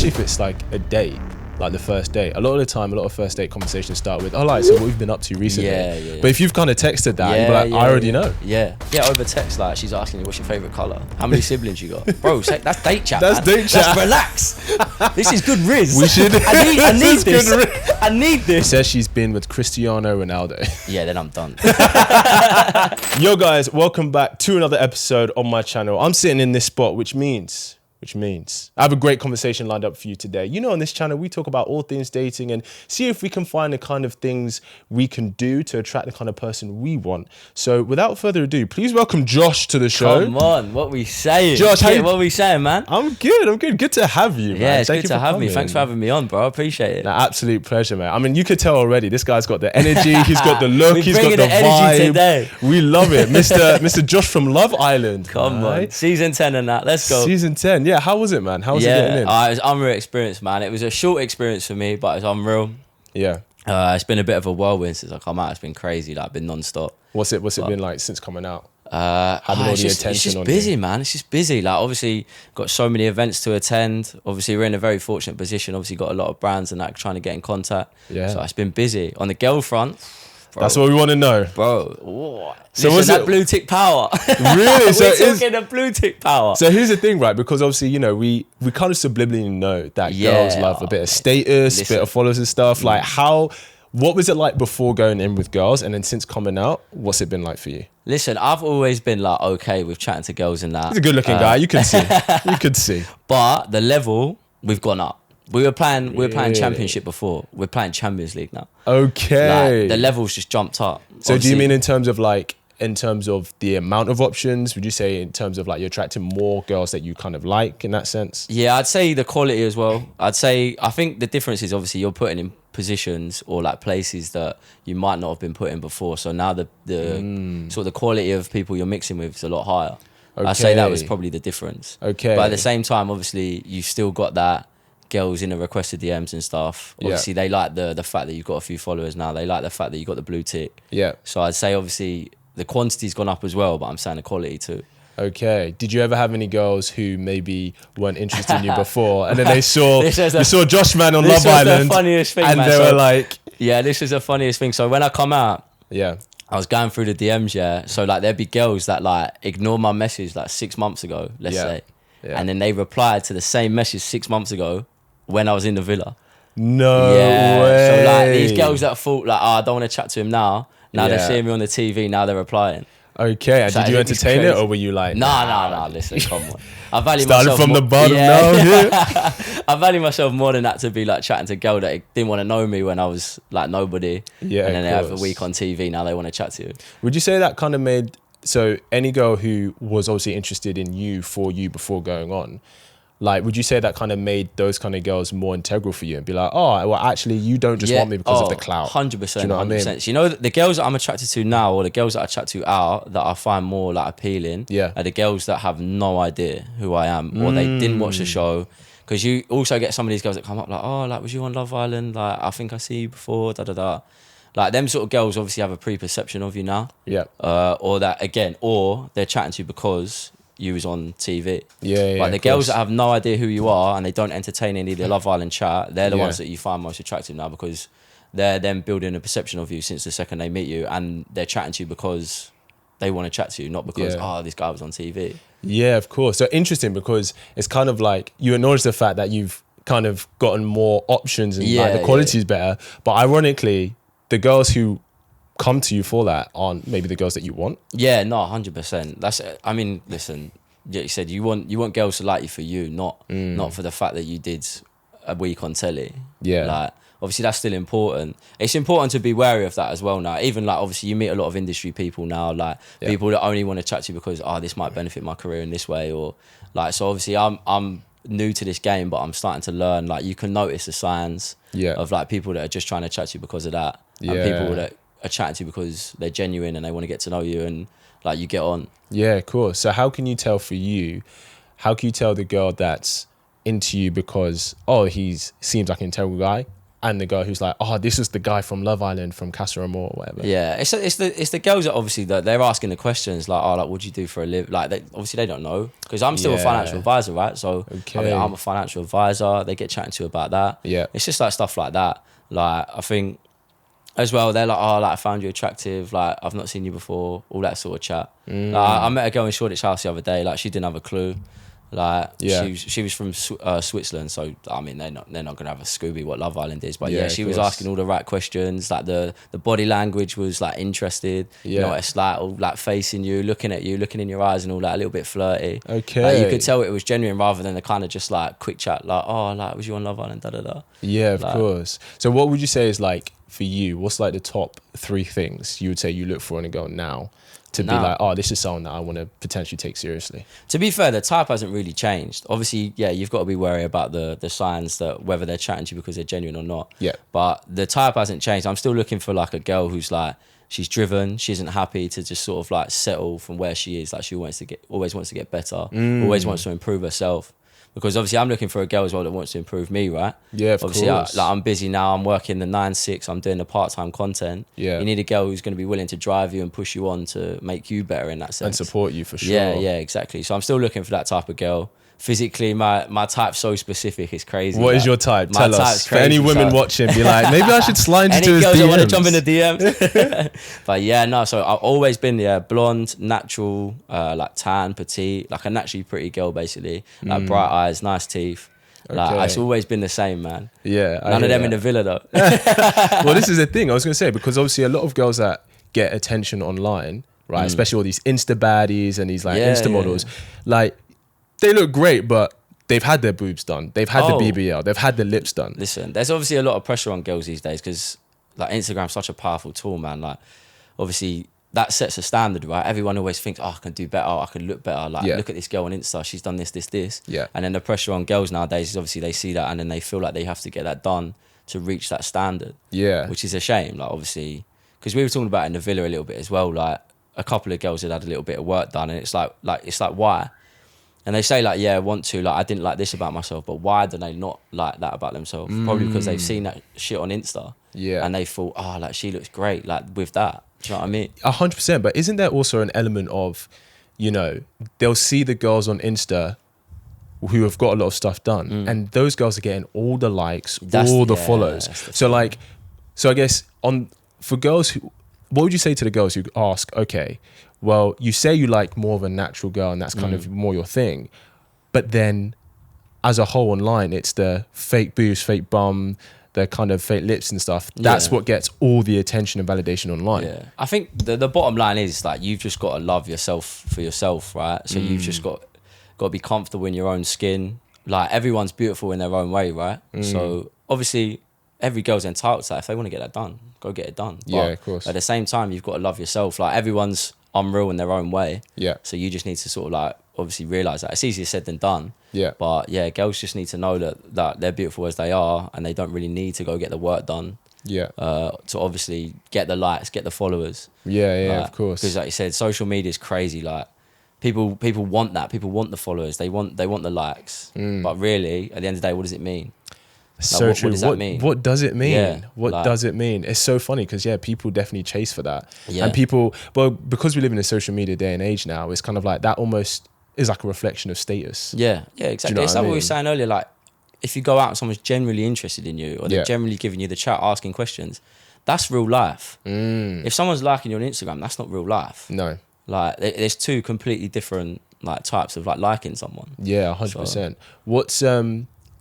especially if it's like a date, like the first date. A lot of the time, a lot of first date conversations start with, oh, like, so what we've been up to recently. Yeah. But if you've kind of texted that, you'll be like, I already know. Yeah, over text, like, she's asking you, what's your favourite colour? How many siblings you got? Bro, that's date chat, That's man. date chat. Relax. This is good riz. We should. I need this. I need this. Says she's been with Cristiano Ronaldo. Yeah, then I'm done. Yo, guys, welcome back to another episode on my channel. I'm sitting in this spot, which means I have a great conversation lined up for you today. You know, on this channel, we talk about all things dating and see if we can find the kind of things we can do to attract the kind of person we want. So without further ado, please welcome Josh to the show. Come on, what we saying? Josh, what we saying, man? I'm good. Good to have you, man. Yeah, it's Thank good you to for have me. coming. Thanks for having me on, bro. I appreciate it. An absolute pleasure, man. I mean, you could tell already, this guy's got the energy, he's got the look, he's got bringing the energy vibe. today. We love it. Mr. Josh from Love Island. Come on. Season 10 and that. Let's go. Season 10. Yeah, how was it, man? How was it getting in? It was unreal experience, man. It was a short experience for me, but it's unreal. Yeah. It's been a bit of a whirlwind since I come out. It's been crazy. Like, been non-stop. What's it been like since coming out? Having all the attention it's just busy, man. It's just busy. Like, obviously, got so many events to attend. Obviously, we're in a very fortunate position. Obviously, got a lot of brands and that trying to get in contact. Yeah. So it's been busy. On the girl front, bro, that's what we want to know, bro. Whoa. So listen, was that it blue tick power? Really? So we're talking the blue tick power. So here's the thing, right? Because obviously, you know, we kind of subliminally know that girls love a bit of status, a bit of followers and stuff. Like, what was it like before going in with girls, and then since coming out, what's it been like for you? Listen, I've always been like okay with chatting to girls and that. He's a good-looking guy. You could see. You could see. But the level, we've gone up. We were playing Championship before. We're playing Champions League now. Okay. Like, the levels just jumped up. So do you mean in terms of the amount of options? Would you say in terms of like you're attracting more girls that you kind of like in that sense? Yeah, I'd say the quality as well. I think the difference is obviously you're putting in positions or like places that you might not have been put in before. So now the sort of the quality of people you're mixing with is a lot higher. Okay. I'd say that was probably the difference. Okay. But at the same time, obviously, you've still got that girls in the requested DMs and stuff. Obviously, they like the fact that you've got a few followers now. They like the fact that you got the blue tick. Yeah. So I'd say obviously the quantity's gone up as well, but I'm saying the quality too. Okay. Did you ever have any girls who maybe weren't interested in you before, and then they saw Josh Man on Love Island? This was the funniest thing, and man. They were like, "Yeah, this is the funniest thing." So when I come out, yeah, I was going through the DMs, yeah. So like there'd be girls that like ignore my message like 6 months ago, let's say, and then they replied to the same message 6 months ago when I was in the villa. No way. So like these girls that thought like, I don't want to chat to him now. Now they're seeing me on the TV. Now they're replying. Okay, and did you entertain it, or were you like, nah, listen, come on. I value started myself from the bottom now. Yeah. I value myself more than that to be like chatting to a girl that didn't want to know me when I was like nobody. Yeah, and then they have a week on TV. Now they want to chat to you. Would you say that kind of made, so any girl who was obviously interested in you before going on, like, would you say that kind of made those kind of girls more integral for you and be like, oh, well, actually, you don't just want me because of the clout? 100%. You know what 100%. I mean? You know, the girls that I'm attracted to now, or the girls that I chat to out, that I find more like appealing, are the girls that have no idea who I am, or they didn't watch the show. Because you also get some of these girls that come up like, oh, like, was you on Love Island? Like, I think I see you before, da-da-da. Like, them sort of girls obviously have a preperception of you now. Yeah. Or that, again, or they're chatting to you because you was on TV. Yeah. Like the girls that have no idea who you are and they don't entertain any of the Love Island chat, they're the ones that you find most attractive now, because they're then building a perception of you since the second they meet you, and they're chatting to you because they want to chat to you, not because, this guy was on TV. Yeah, of course. So interesting, because it's kind of like you acknowledge the fact that you've kind of gotten more options and like the quality is better. But ironically, the girls who come to you for that aren't maybe the girls that you want. Yeah, no, 100%. That's, I mean, listen, you said you want girls to like you for you, not for the fact that you did a week on telly. Yeah. Like, obviously that's still important. It's important to be wary of that as well now. Even like, obviously you meet a lot of industry people now, like people that only want to chat to you because, this might benefit my career in this way, or like, so obviously I'm new to this game, but I'm starting to learn, like, you can notice the signs of like people that are just trying to chat to you because of that. And people that are chatting to you because they're genuine and they want to get to know you, and like you get on. Yeah, cool. So how can you tell the girl that's into you because, he seems like an integral guy, and the girl who's like, oh, this is the guy from Love Island from Casa Amor or whatever. Yeah, it's the girls that obviously that they're asking the questions like, oh, like what do you do for a live? Like obviously they don't know, because I'm still a financial advisor, right? So I mean, I'm a financial advisor. They get chatting to you about that. Yeah, it's just like stuff like that. Like I think as well, they're like, oh, like I found you attractive. Like I've not seen you before. All that sort of chat. Like, I met a girl in Shoreditch House the other day. Like she didn't have a clue. Like she was from Switzerland, so I mean they're not gonna have a Scooby what Love Island is, but yeah, she was asking all the right questions. Like the body language was like interested. You know what it's like, all like facing you, looking at you, looking in your eyes, and all that, a little bit flirty. Okay, like, you could tell it was genuine rather than the kind of just like quick chat, like, oh, like was you on Love Island, da da da. Yeah, of course. So what would you say is like for you? What's like the top 3 things you would say you look for in a girl now? To be like, oh, this is someone that I want to potentially take seriously. To be fair, the type hasn't really changed. Obviously, yeah, you've got to be wary about the signs that whether they're chatting to you because they're genuine or not. Yeah. But the type hasn't changed. I'm still looking for like a girl who's like, she's driven, she isn't happy to just sort of like settle from where she is. Like she always wants to get better, always wants to improve herself. Because obviously I'm looking for a girl as well that wants to improve me, right? Yeah, of obviously, course. I'm busy now. I'm working the 9-6. I'm doing the part-time content. Yeah. You need a girl who's going to be willing to drive you and push you on to make you better in that sense. And support you for sure. Yeah, exactly. So I'm still looking for that type of girl. Physically, my type's so specific, it's crazy. What is your type? Tell us. For any women so. watching, be like, maybe I should slide into his DMs. Any girls that want to jump in the DMs. But yeah, no, so I've always been blonde, natural, like tan, petite, like a naturally pretty girl basically. Like bright eyes, nice teeth. Like it's always been the same, man. Yeah. None of them in the villa though. Well, this is the thing I was going to say, because obviously a lot of girls that get attention online, right, especially all these Insta baddies and these like Insta models, like they look great, but they've had their boobs done. They've had the BBL. They've had the lips done. Listen, there's obviously a lot of pressure on girls these days because like Instagram's such a powerful tool, man. Like obviously that sets a standard, right? Everyone always thinks, oh, I can do better. I can look better. Like look at this girl on Insta. She's done this. Yeah. And then the pressure on girls nowadays is obviously they see that and then they feel like they have to get that done to reach that standard. Yeah. Which is a shame. Like obviously, because we were talking about it in the villa a little bit as well. Like a couple of girls had a little bit of work done and it's like why? And they say like, yeah, I want to, like, I didn't like this about myself, but why do they not like that about themselves? Probably because they've seen that shit on Insta. Yeah. And they thought, oh, like, she looks great, like, with that. Do you know what I mean? 100%. But isn't there also an element of, you know, they'll see the girls on Insta who have got a lot of stuff done, and those girls are getting all the likes, all the follows. So I guess for girls who, what would you say to the girls who ask, okay, well, you say you like more of a natural girl and that's kind of more your thing, but then as a whole online, it's the fake boobs, fake bum, the kind of fake lips and stuff. That's what gets all the attention and validation online. Yeah, I think the bottom line is like you've just got to love yourself for yourself, right? So you've just got to be comfortable in your own skin. Like everyone's beautiful in their own way, right? So obviously every girl's entitled to that. If they want to get that done, go get it done. But yeah, of course. At the same time, you've got to love yourself. Like everyone's unreal in their own way. Yeah. So you just need to sort of like obviously realise that. It's easier said than done. Yeah. But yeah, girls just need to know that they're beautiful as they are and they don't really need to go get the work done. Yeah. To obviously get the likes, get the followers. Yeah, like, of course. Because like you said, social media is crazy. Like people want that. People want the followers. They want the likes. But really, at the end of the day, what does it mean? So like, true. What does that mean? What does it mean? Yeah, what does it mean? It's so funny because people definitely chase for that. Yeah. And people, well, because we live in a social media day and age now, it's kind of like that almost is like a reflection of status. Yeah, exactly. You know it's like what we were saying earlier, like if you go out and someone's genuinely interested in you or they're generally giving you the chat, asking questions, that's real life. If someone's liking you on Instagram, that's not real life. No. Like there's two completely different like types of like liking someone. Yeah, 100%.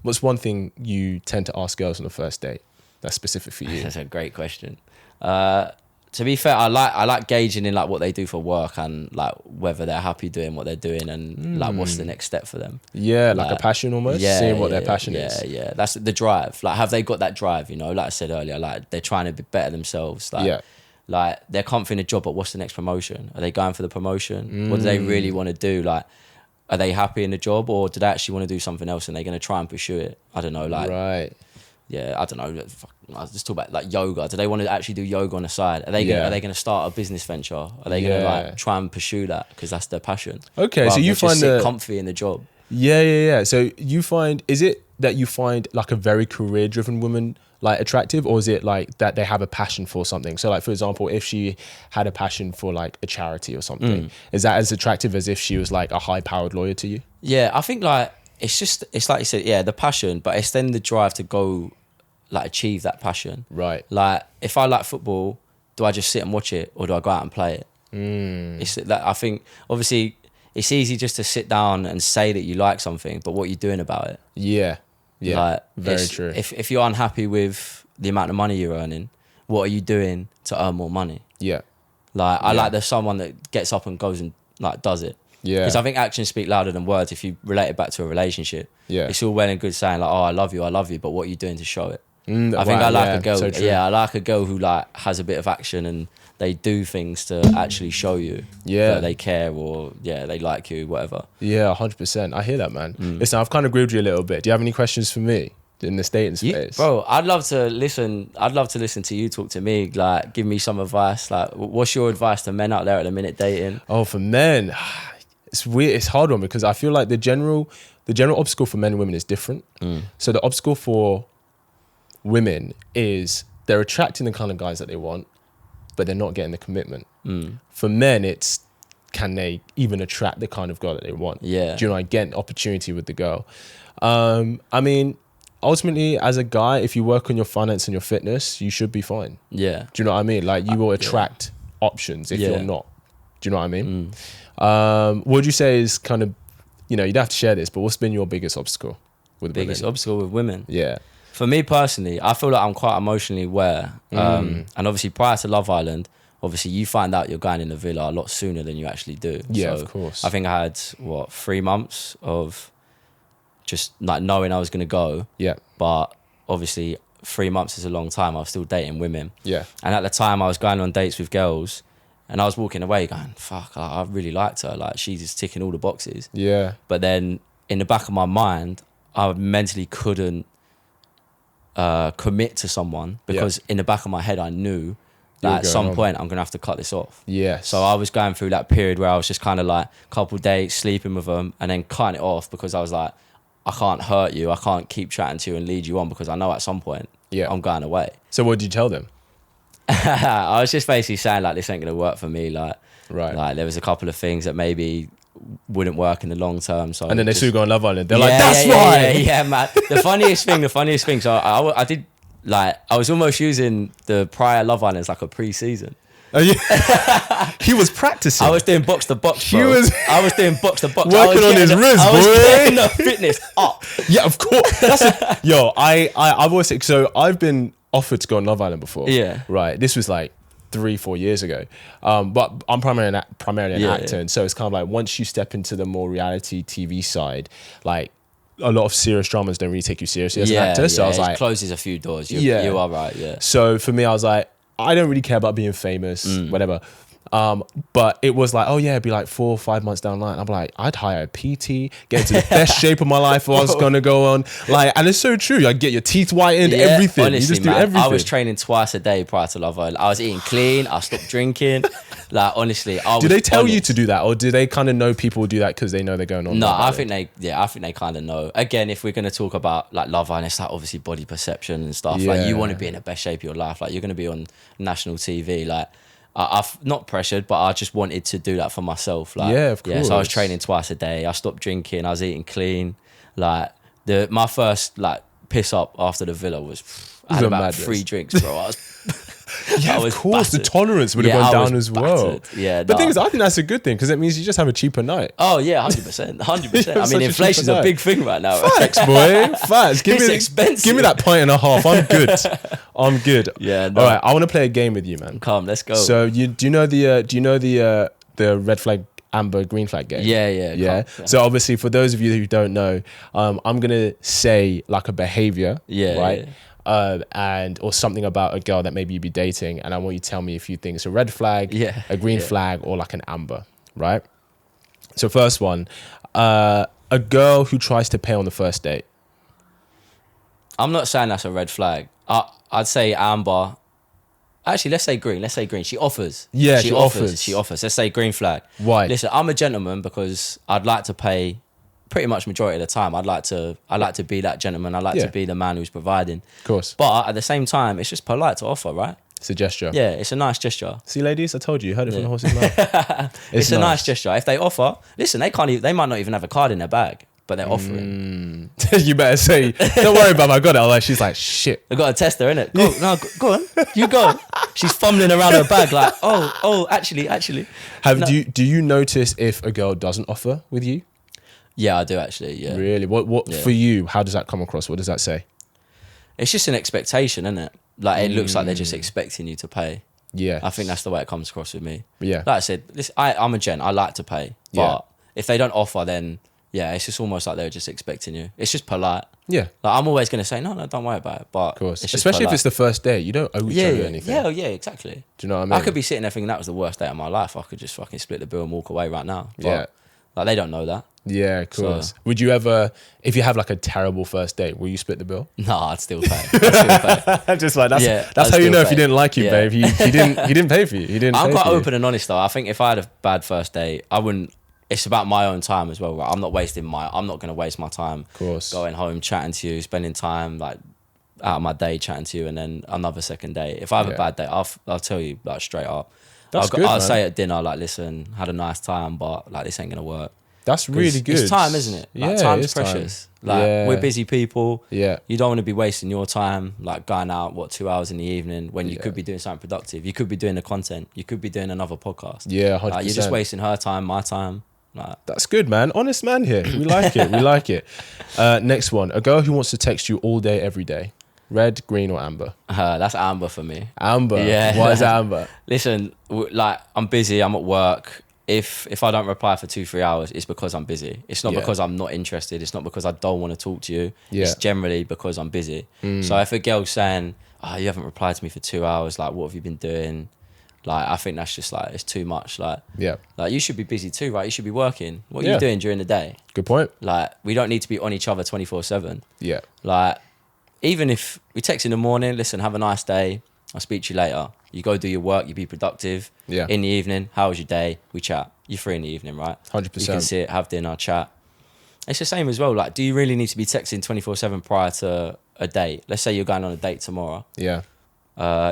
What's one thing you tend to ask girls on the first date that's specific for you? That's a great question. To be fair, I like gauging in like what they do for work and like whether they're happy doing what they're doing and like what's the next step for them. Yeah, like a passion almost. Seeing what their passion is. Yeah, that's the drive. Like, have they got that drive? You know, like I said earlier, like they're trying to be better themselves. Like, like they're confident in a job, but what's the next promotion? Are they going for the promotion? What do they really want to do? Like, are they happy in the job or do they actually want to do something else and they're going to try and pursue it? I don't know. Like, right. Yeah, I don't know. Let's talk about like yoga. Do they want to actually do yoga on the side? Are they going to start a business venture? Are they going to like try and pursue that because that's their passion? Okay, so you find sit comfy in the job. Yeah. So you find, is it that you find like a very career driven woman like attractive, or is it like that they have a passion for something? So like, for example, if she had a passion for like a charity or something, is that as attractive as if she was like a high powered lawyer to you? Yeah, I think like it's like you said, yeah, the passion, but it's then the drive to go like achieve that passion. Right. Like if I like football, do I just sit and watch it, or do I go out and play it? It's that I think obviously it's easy just to sit down and say that you like something, but what are you doing about it? Yeah. Yeah. Like, very true. If you're unhappy with the amount of money you're earning, what are you doing to earn more money? Yeah. Like I like there's someone that gets up and goes and like does it. Yeah. Because I think actions speak louder than words. If you relate it back to a relationship, it's all well and good saying like, "Oh, I love you," but what are you doing to show it? I think I like a girl. So I like a girl who like has a bit of action and they do things to actually show you that they care, or they like you, whatever. Yeah, 100%. I hear that, man. Listen, I've kind of grilled you a little bit. Do you have any questions for me in this dating space? Bro, I'd love to listen to you talk to me. Like, give me some advice. Like, what's your advice to men out there at the minute dating? Oh, for men, it's weird. It's a hard one because I feel like the general obstacle for men and women is different. So the obstacle for women is they're attracting the kind of guys that they want, but they're not getting the commitment. For men, it's can they even attract the kind of girl that they want? Yeah. Do you know, like get an opportunity with the girl? I mean, ultimately, as a guy, if you work on your finance and your fitness, you should be fine. Yeah. Do you know what I mean? Like you will attract options if you're not. Do you know what I mean? What would you say is kind of, you know, you'd have to share this, but what's been your biggest obstacle with women? Biggest obstacle with women? Yeah. For me personally, I feel like I'm quite emotionally aware. And obviously prior to Love Island, obviously you find out you're going in the villa a lot sooner than you actually do. Yeah, so of course. I think I had, 3 months of just like knowing I was going to go. Yeah. But obviously 3 months is a long time. I was still dating women. Yeah. And at the time I was going on dates with girls and I was walking away going, fuck, I really liked her. Like she's just ticking all the boxes. Yeah. But then in the back of my mind, I mentally couldn't commit to someone because in the back of my head I knew that at some point I'm gonna have to cut this off. Yeah. So I was going through that period where I was just kind of like couple dates, sleeping with them, and then cutting it off because I was like, I can't hurt you, I can't keep chatting to you and lead you on because I know at some point I'm going away. So what did you tell them? I was just basically saying like this ain't gonna work for me. Like, like there was a couple of things that maybe wouldn't work in the long term. So and then they still go on Love Island. They're like, that's right. Yeah, man. The funniest thing. So I did like I was almost using the prior Love Island as like a pre-season. Oh yeah. He was practicing. I was doing box to box, bro. I was doing box to box. Working on his wrist, boy. I was getting the fitness up. Yeah, of course. I've always said, so I've been offered to go on Love Island before. Yeah. Right. This was like 3-4 years ago, but I'm primarily an actor, and so it's kind of like once you step into the more reality TV side, like a lot of serious dramas don't really take you seriously as an actor. So I was like, it closes a few doors. You are right. Yeah. So for me, I was like, I don't really care about being famous, whatever. But it was like, oh yeah, it'd be like 4 or 5 months down the line. I'm like, I'd hire a PT, get into the best shape of my life I was gonna go on. Like, and it's so true. Like, get your teeth whitened, everything. Honestly, you just do everything. I was training twice a day prior to Love Island. I was eating clean. I stopped drinking. Like, honestly, do they tell you to do that, or do they kind of know people do that because they know they're going on? No, I think they kind of know. Again, if we're gonna talk about like Love Island, it's like obviously body perception and stuff. Yeah. Like, you want to be in the best shape of your life. Like, you're gonna be on national TV. Like, I've not pressured, but I just wanted to do that for myself. Like, yeah, of course. Yeah, so I was training twice a day. I stopped drinking. I was eating clean. Like my first like piss up after the villa was I had about 3 drinks, bro. I was yeah, of course, battered. The tolerance would have gone down as well. Yeah, but the thing is, I think that's a good thing because it means you just have a cheaper night. Oh yeah, 100%, 100%. I mean, inflation's a big thing right now. Facts, boy, facts. It's expensive. Give me that pint and a half. I'm good. I'm good. Yeah. No. All right, I want to play a game with you, man. Come, let's go. So do you know the red flag, amber, green flag game? Yeah. So obviously, for those of you who don't know, I'm gonna say like a behavior. Yeah. Right. Yeah. And or something about a girl that maybe you'd be dating, and I want you to tell me if you think it's a red flag, a green flag, or like an amber, right? So first one, a girl who tries to pay on the first date. I'm not saying that's a red flag. I'd say amber. Actually, let's say green. She offers. Yeah, she offers. Let's say green flag. Why? Listen, I'm a gentleman because I'd like to pay pretty much majority of the time, I'd like to be that gentleman. I like to be the man who's providing. Of course. But at the same time, it's just polite to offer, right? It's a gesture. Yeah, it's a nice gesture. See, ladies, I told you heard it from the horse's mouth. It's a nice gesture. If they offer, listen, they might not even have a card in their bag, but they're offering. You better say, don't worry about my got it. Like, she's like, shit. I got a tester, innit? Go on. You go. She's fumbling around her bag like, actually. Do you notice if a girl doesn't offer with you? Yeah, I do actually. Yeah. Really? What for you? How does that come across? What does that say? It's just an expectation, isn't it? Like, it looks like they're just expecting you to pay. Yeah. I think that's the way it comes across with me. Yeah. Like I said, I'm a gent. I like to pay. But if they don't offer, then yeah, it's just almost like they're just expecting you. It's just polite. Yeah. Like, I'm always going to say, no, don't worry about it. But of course. it's just especially polite. if it's the first day. You don't owe each other anything. Yeah, exactly. Do you know what I mean? I could be sitting there thinking that was the worst day of my life. I could just fucking split the bill and walk away right now. But, like, they don't know that. Yeah, of course. So, would you ever, if you have like a terrible first date, will you split the bill? No, I'd still pay. Just like that's how you know if he didn't like you, babe. He didn't pay for you. I'm quite open and honest though. I think if I had a bad first date, I wouldn't. It's about my own time as well, right? I'm not going to waste my time. Of course. Going home, chatting to you, spending time like out of my day chatting to you, and then another second date. If I have a bad date, I'll tell you like straight up. I'll say at dinner like, listen, had a nice time, but like this ain't gonna work. That's really good. It's time, isn't it? Like, time's precious. Time. Like, we're busy people. Yeah. You don't want to be wasting your time, like going out, 2 hours in the evening when you could be doing something productive. You could be doing the content. You could be doing another podcast. Yeah, 100%. Like, you're just wasting her time, my time. Like, that's good, man. Honest man here. We like it. We like it. Next one. A girl who wants to text you all day, every day. Red, green, or amber? That's amber for me. Amber? Yeah. Why is that amber? Listen, like, I'm busy. I'm at work. If I don't reply for 2-3 hours, it's because I'm busy. It's not because I'm not interested. It's not because I don't want to talk to you. It's generally because I'm busy. So if a girl's saying, you haven't replied to me for 2 hours, like, what have you been doing? Like, I think that's just like, it's too much. Like, like, you should be busy too, right? You should be working. What are you doing during the day? Good point. Like, we don't need to be on each other 24/7. Yeah. Like, even if we text in the morning, listen, have a nice day. I'll speak to you later. You go do your work, you be productive. Yeah. In the evening, how was your day? We chat. You're free in the evening, right? 100%. You can sit, have dinner, chat. It's the same as well. Like, do you really need to be texting 24/7 prior to a date? Let's say you're going on a date tomorrow. Yeah.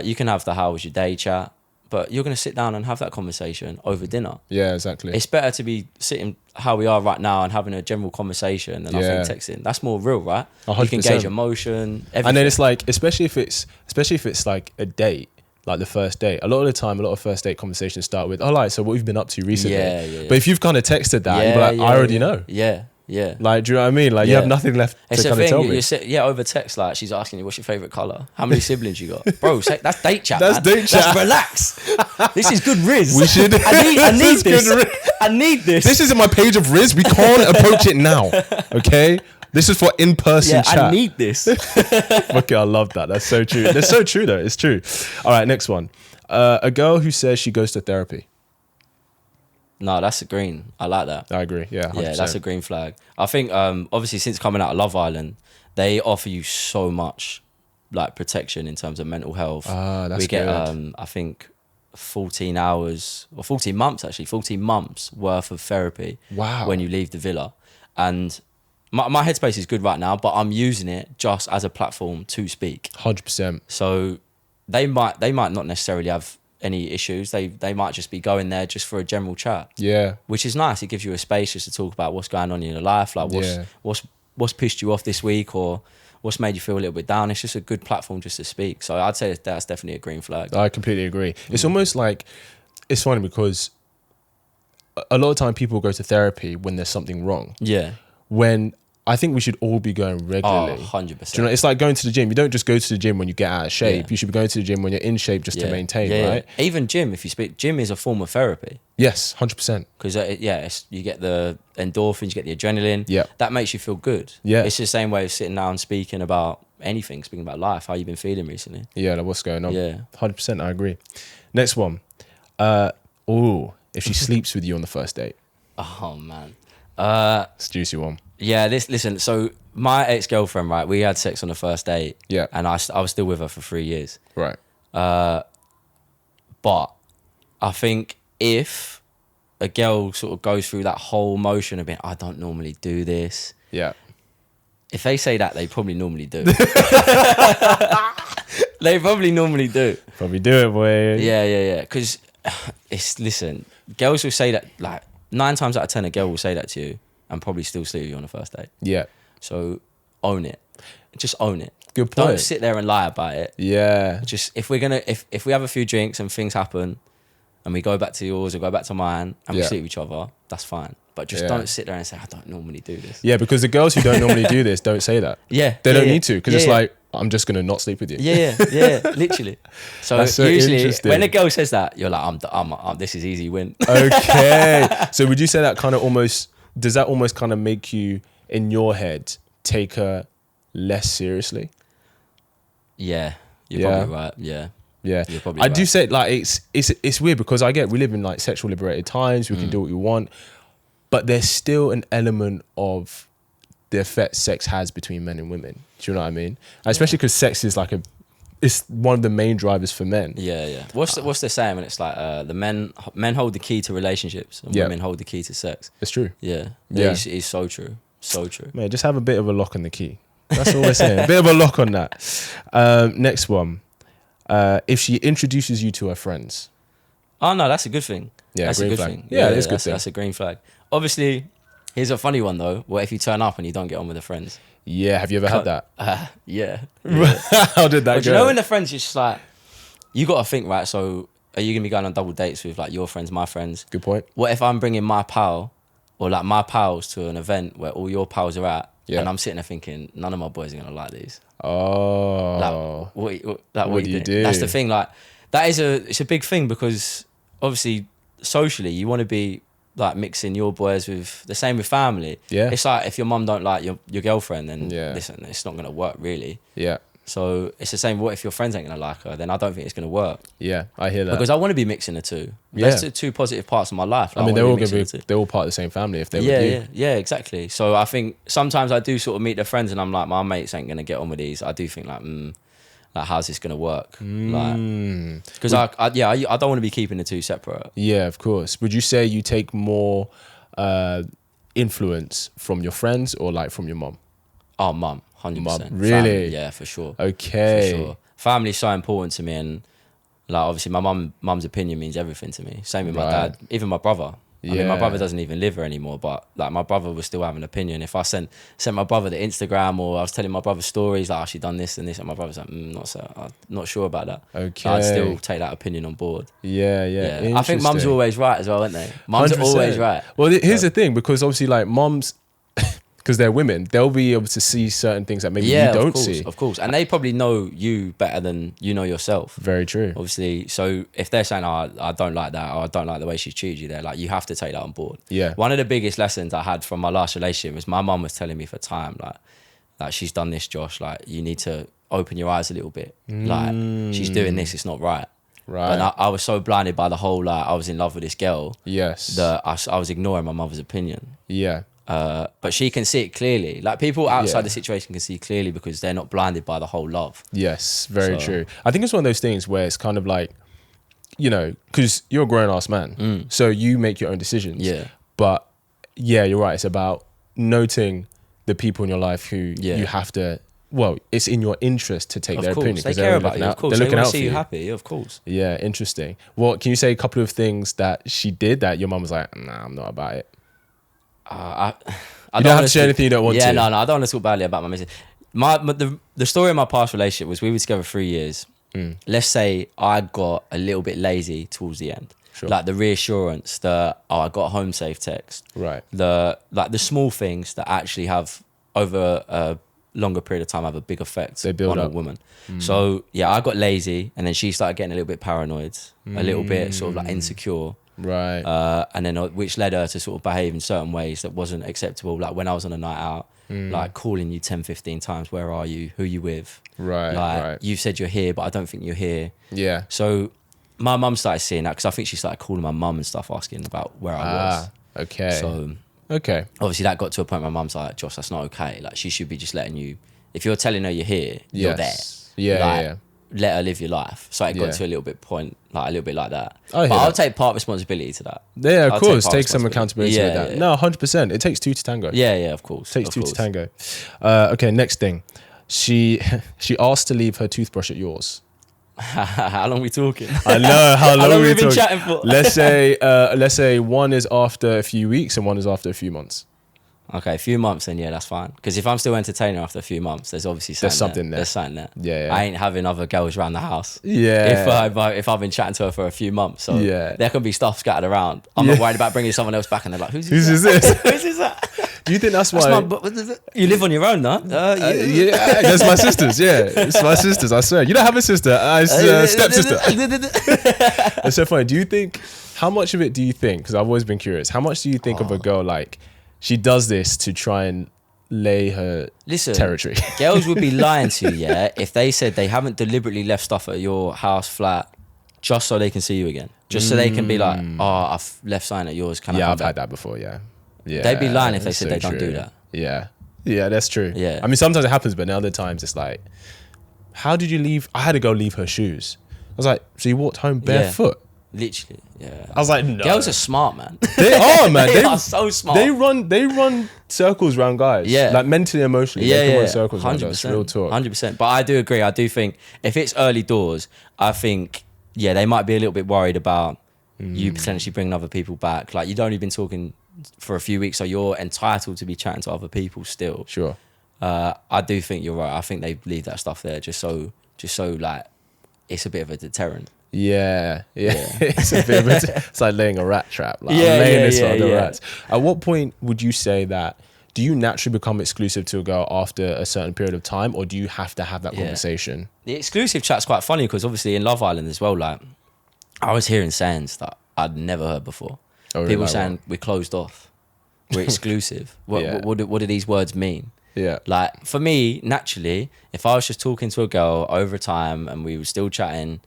You can have the how was your day chat, but you're going to sit down and have that conversation over dinner. Yeah, exactly. It's better to be sitting how we are right now and having a general conversation than I think texting. That's more real, right? 100%. You can gauge emotion, everything. And then it's like, especially if it's like a date, like the first date. A lot of the time, a lot of first date conversations start with, so what have you been up to recently? Yeah. But if you've kind of texted that, you'll be like, I already know. Yeah. Like, do you know what I mean? Like, you have nothing left to kind of tell me. Over text, like, she's asking you, what's your favourite colour? How many siblings you got? Bro, that's date chat, That's man. date chat. That's relax. This is good Riz. We should. I need this. I need this. This isn't my page of Riz. We can't approach it now. Okay? This is for in-person chat. I need this. Okay, I love that. That's so true. That's so true, though. It's true. All right, next one. A girl who says she goes to therapy. No, that's a green. I like that. I agree. Yeah, 100%. Yeah, that's a green flag. I think, obviously, since coming out of Love Island, they offer you so much, like, protection in terms of mental health. That's we get, good. I think, 14 hours, or 14 months, actually, 14 months worth of therapy. Wow. When you leave the villa. And my headspace is good right now, but I'm using it just as a platform to speak. 100%. So they might not necessarily have any issues. They might just be going there just for a general chat. Yeah. Which is nice. It gives you a space just to talk about what's going on in your life, like what's pissed you off this week, or what's made you feel a little bit down. It's just a good platform just to speak. So I'd say that's definitely a green flag. I completely agree. It's almost like, it's funny because a lot of time people go to therapy when there's something wrong. Yeah. When I think we should all be going regularly. 100%. Do you know, it's like going to the gym. You don't just go to the gym when you get out of shape. You should be going to the gym when you're in shape just to maintain, right? Even gym, if you speak, gym is a form of therapy. Yes, 100%. Because you get the endorphins, you get the adrenaline. Yeah. That makes you feel good. Yeah. It's the same way of sitting down speaking about anything, speaking about life, how you've been feeling recently. Yeah, like what's going on. Yeah. 100%, I agree. Next one. If she sleeps with you on the first date. Oh, man. It's a juicy one. Yeah, listen, so my ex-girlfriend, right, we had sex on the first date. Yeah. And I was still with her for 3 years. Right. But I think if a girl sort of goes through that whole motion of being, I don't normally do this. Yeah. If they say that, they probably normally do. They probably normally do. Probably do it, boy. Yeah. Because listen, girls will say that, like 9 times out of 10, a girl will say that to you and probably still sleep with you on the first date. Yeah. So own it. Just own it. Good point. Don't sit there and lie about it. Yeah. Just if we have a few drinks and things happen and we go back to yours or go back to mine and we sleep with each other, that's fine. But just don't sit there and say, I don't normally do this. Yeah, because the girls who don't normally do this don't say that. Yeah. They don't need to, because it's like, I'm just going to not sleep with you. Yeah, literally. So usually when a girl says that, you're like, I'm this is easy win. Okay. So would you say that kind of does that almost kind of make you, in your head, take her less seriously? Yeah, you're probably right. Yeah. Yeah, you're probably I right. do say, like, it's weird because we live in like sexual liberated times. We can do what we want, but there's still an element of the effect sex has between men and women. Do you know what I mean? Especially because sex is like it's one of the main drivers for men. Yeah. What's the saying when it's like the men hold the key to relationships and women hold the key to sex? It's true. Yeah. It's so true. So true. Man, just have a bit of a lock on the key. That's all we're saying. A bit of a lock on that. Next one. If she introduces you to her friends. Oh no, that's a good thing. Yeah, that's a good flag. thing. Yeah, it's a good thing. That's a green flag. Obviously, here's a funny one though. What if you turn up and you don't get on with the friends? Yeah, have you ever had that? Yeah. How did that go? Do you know when the friends, it's just like, you got to think, right, so are you going to be going on double dates with like your friends, my friends? Good point. What if I'm bringing my pal or like my pals to an event where all your pals are at and I'm sitting there thinking, none of my boys are going to like these? Oh. What do you do? That's the thing. Like, it's a big thing because obviously socially you want to be like mixing your boys with the same with family. Yeah. It's like if your mum don't like your girlfriend, then listen, it's not going to work really. Yeah. So it's the same. What if your friends ain't going to like her? Then I don't think it's going to work. Yeah, I hear that. Because I want to be mixing the two. Yeah. That's the two positive parts of my life. Like, I mean, they're all part of the same family if they're with you. Yeah, exactly. So I think sometimes I do sort of meet their friends and I'm like, my mates ain't going to get on with these. I do think like, how's this going to work? Because I don't want to be keeping the two separate. Yeah, of course. Would you say you take more influence from your friends or like from your mum? Oh, mum. 100%. Really? Family, yeah, for sure. Okay. For sure. Family's so important to me, and like obviously my mum's opinion means everything to me. Same with my dad, even my brother. I mean, my brother doesn't even live here anymore, but like my brother will still have an opinion. If I sent my brother the Instagram or I was telling my brother stories, like, she done this and this, and my brother's like, I'm not sure about that. Okay. I'd still take that opinion on board. Yeah. I think mums are always right as well, aren't they? Mums 100%. Are always right. Well, here's the thing, because obviously like mums, because they're women, they'll be able to see certain things that maybe you don't see. Of course. And they probably know you better than you know yourself. Very true. Obviously. So if they're saying, I don't like that, or I don't like the way she treated you there, like, you have to take that on board. Yeah. One of the biggest lessons I had from my last relationship was my mum was telling me for time, like she's done this, Josh, like, you need to open your eyes a little bit. Like, she's doing this, it's not right. Right. But I was so blinded by the whole, like, I was in love with this girl. Yes. That I was ignoring my mother's opinion. Yeah. But she can see it clearly. Like, people outside the situation can see clearly because they're not blinded by the whole love. Yes, very true. I think it's one of those things where it's kind of like, you know, because you're a grown-ass man, so you make your own decisions. Yeah. But yeah, you're right. It's about noting the people in your life who you have to, well, it's in your interest to take their opinion. They care about you, of course. They want to see you happy, of course. Yeah, interesting. Well, can you say a couple of things that she did that your mum was like, nah, I'm not about it? I don't have to share anything you don't want to. Yeah, no, I don't want to talk badly about my missus. The story of my past relationship was we were together 3 years. Let's say I got a little bit lazy towards the end. Sure. Like the reassurance that, I got home safe text. Right. The small things that actually have, over a longer period of time, have a big effect on a woman. So yeah, I got lazy, and then she started getting a little bit paranoid, a little bit sort of like insecure. Right. And then which led her to sort of behave in certain ways that wasn't acceptable. Like when I was on a night out, like calling you 10, 15 times, where are you? Who you with? Right. Like, you said you're here, but I don't think you're here. Yeah. So my mum started seeing that, because I think she started calling my mum and stuff, asking about where I was. Okay. So obviously that got to a point where my mum's like, Josh, that's not okay. Like, she should be just letting you, if you're telling her you're here, you're there. Yeah. let her live your life. So it got Yeah. to a little bit like that. I hear But I'll that. take part responsibility to that. Yeah, of I'll course. part Take some responsibility. accountability with that. No, 100%. It takes two to tango. Yeah, of course. Takes two to tango. Okay, next thing. She asked to leave her toothbrush at yours. How long are we talking? I know how long long we we been talking. chatting for? Let's say one is after a few weeks and one is after a few months. Okay, a few months then, yeah, that's fine. Because if I'm still entertaining her after a few months, there's obviously something there. There's something there. Yeah. I ain't having other girls around the house. Yeah. If I've been chatting to her for a few months, so Yeah. there can be stuff scattered around. I'm not worried about bringing someone else back and they're like, who's Who's this? this? Who's that? Do you think that's why? You live on your own, no? Yeah, that's my sisters. Yeah, it's my sisters. I swear. You don't have a sister. It's stepsister. It's so funny. Do you think? How much of it do you think? Because I've always been curious. How much do you think of a girl like she does this to try and lay her territory? Girls would be lying to you, yeah, if they said they haven't deliberately left stuff at your house flat just so they can see you again, just so they can be like, oh, I've left something at yours. Can I? Yeah, I've had that before. Yeah. They'd be lying if they said they don't do that. Yeah, that's true. Yeah. I mean, sometimes it happens, but other times it's like, how did you leave? I had to go leave her shoes. I was like, so you walked home barefoot? Literally, yeah. I was like, no. Girls are smart, man. They are, man. They are so smart. They run circles around guys. Yeah. Like mentally, emotionally. They can run circles 100%, around us. Real talk. 100%. But I do agree. I do think if it's early doors, I think, they might be a little bit worried about you potentially bringing other people back. Like, you'd only been talking for a few weeks, so you're entitled to be chatting to other people still. Sure. I do think you're right. I think they leave that stuff there just so like it's a bit of a deterrent. Yeah. It's a bit of it's like laying a rat trap. Like, I'm laying this for the rats. At what point would you say that? Do you naturally become exclusive to a girl after a certain period of time, or do you have to have that conversation? The exclusive chat's quite funny because obviously in Love Island as well, like I was hearing sayings that I'd never heard before. Oh, really? People like saying what? we're closed off, we're exclusive. What do these words mean? Yeah. Like for me, naturally, if I was just talking to a girl over time and we were still chatting,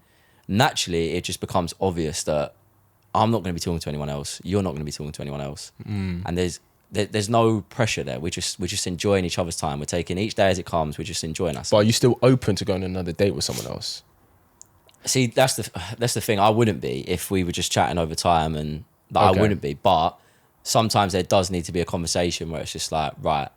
naturally it just becomes obvious that I'm not going to be talking to anyone else. You're not going to be talking to anyone else. And there's no pressure there. We're just enjoying each other's time. We're taking each day as it comes. We're just enjoying ourselves. But are you still open to going on another date with someone else? See, that's the thing. I wouldn't be if we were just chatting over time, and I wouldn't be. But sometimes there does need to be a conversation where it's just like, right,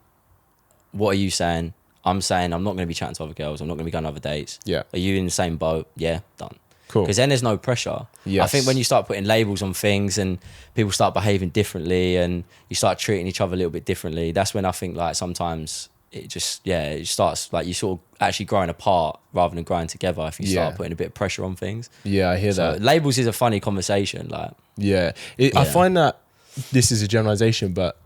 what are you saying? I'm saying I'm not going to be chatting to other girls. I'm not going to be going on other dates. Yeah. Are you in the same boat? Yeah, done. Cool. Because then there's no pressure. Yes. I think when you start putting labels on things and people start behaving differently and you start treating each other a little bit differently, that's when I think like sometimes it starts like you sort of actually growing apart rather than growing together if you start putting a bit of pressure on things. Yeah, I hear that. Labels is a funny conversation. Like, I find that this is a generalization, but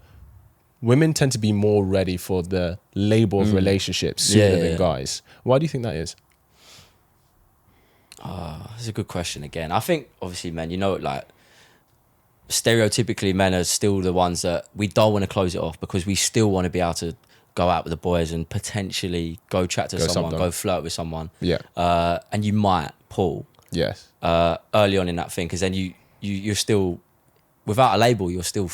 women tend to be more ready for the label of relationships sooner than guys. Why do you think that is? That's a good question again. I think obviously men, like stereotypically men are still the ones that we don't want to close it off because we still want to be able to go out with the boys and potentially go chat to someone, go flirt with someone. Yeah. And you might pull. Yes. Early on in that thing, because then you're still, without a label, you're still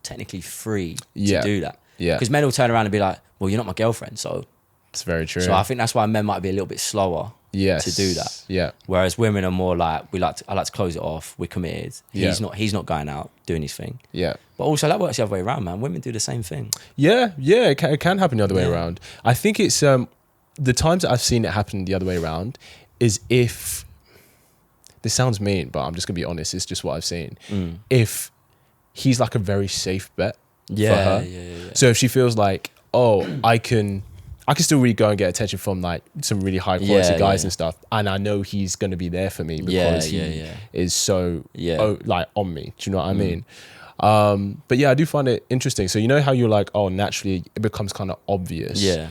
technically free to do that. Yeah. Because men will turn around and be like, well, you're not my girlfriend, so. It's very true. So I think that's why men might be a little bit slower to do that. Yeah. Whereas women are more like, I like to close it off. We're committed. He's not going out doing his thing. Yeah. But also that works the other way around, man. Women do the same thing. Yeah. It can happen the other way around. I think it's the times that I've seen it happen the other way around is if, this sounds mean, but I'm just gonna be honest. It's just what I've seen. If he's like a very safe bet for her. Yeah. So if she feels like, oh, I can still really go and get attention from like some really high quality guys and stuff, and I know he's going to be there for me because he is so like on me. Do you know what I mean? But yeah, I do find it interesting. So you know how you're like, oh, naturally it becomes kind of obvious. Yeah.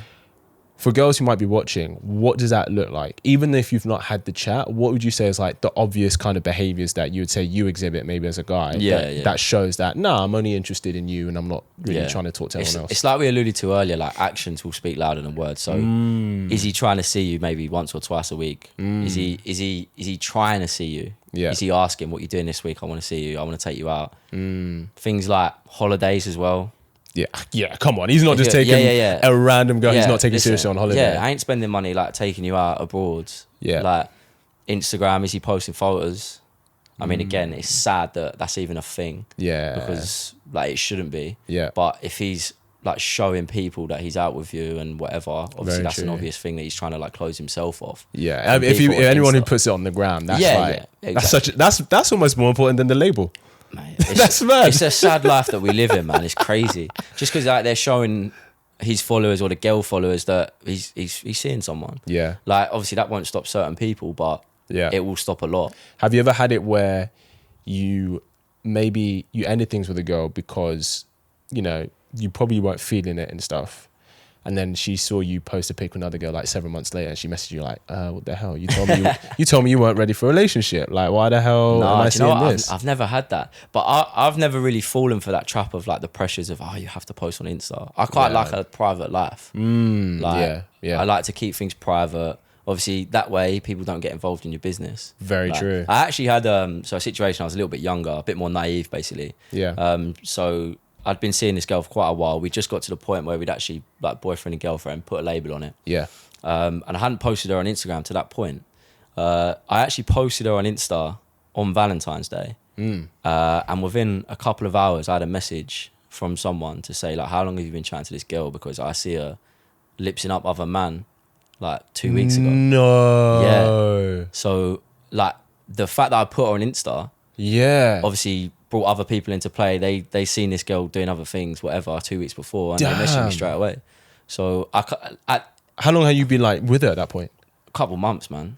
For girls who might be watching, what does that look like? Even if you've not had the chat, what would you say is like the obvious kind of behaviors that you would say you exhibit maybe as a guy that shows that, I'm only interested in you and I'm not really trying to talk to anyone else? It's like we alluded to earlier, like actions will speak louder than words. So is he trying to see you maybe once or twice a week? Is he trying to see you? Yeah. Is he asking what you're doing this week? I want to see you. I want to take you out. Things like holidays as well. Yeah, come on. He's not just taking a random girl. He's not taking seriously on holiday. Yeah, I ain't spending money like taking you out abroad. Yeah. Like Instagram, is he posting photos? I mean, again, it's sad that that's even a thing. Yeah. Because like it shouldn't be. Yeah. But if he's like showing people that he's out with you and whatever, obviously that's an obvious thing that he's trying to like close himself off. Yeah. I mean, if anyone who puts it on the ground, that's exactly. that's almost more important than the label. Mate, that's mad. It's a sad life that we live in, man. It's crazy. Just because like they're showing his followers or the girl followers that he's seeing someone. Yeah. Like obviously that won't stop certain people, but it will stop a lot. Have you ever had it where you ended things with a girl because, you know, you probably weren't feeling it and stuff, and then she saw you post a pic with another girl like 7 months later, and she messaged you like, what the hell? You told me you weren't ready for a relationship. Like, why the hell am I seeing this? I've never had that, but I've never really fallen for that trap of like the pressures of you have to post on Insta. I quite like a private life. I like to keep things private. Obviously, that way people don't get involved in your business. Very true. I actually had a situation. I was a little bit younger, a bit more naive, basically. Yeah. So I'd been seeing this girl for quite a while. We just got to the point where we'd actually, like boyfriend and girlfriend, put a label on it. Yeah. And I hadn't posted her on Instagram to that point. I actually posted her on Insta on Valentine's Day. And within a couple of hours, I had a message from someone to say, like, how long have you been chatting to this girl? Because I see her lipsing up other man, like 2 weeks ago. No. Yeah. So, like, the fact that I put her on Insta, obviously brought other people into play. They seen this girl doing other things, whatever, 2 weeks before, and they messaged me straight away. So how long have you been like with her at that point? A couple months, man.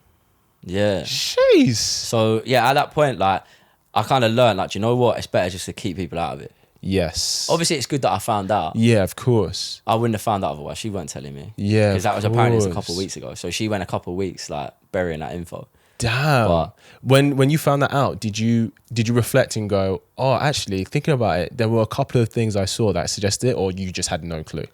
Yeah. Jeez. So yeah, at that point, like I kind of learned, like, you know what? It's better just to keep people out of it. Yes. Obviously, it's good that I found out. Yeah, of course. I wouldn't have found out otherwise. She weren't telling me. Yeah, because that was apparently a couple of weeks ago. So she went a couple of weeks like burying that info. Damn. But when you found that out, did you reflect and go, oh, actually, thinking about it, there were a couple of things I saw that suggested it, or you just had no clue?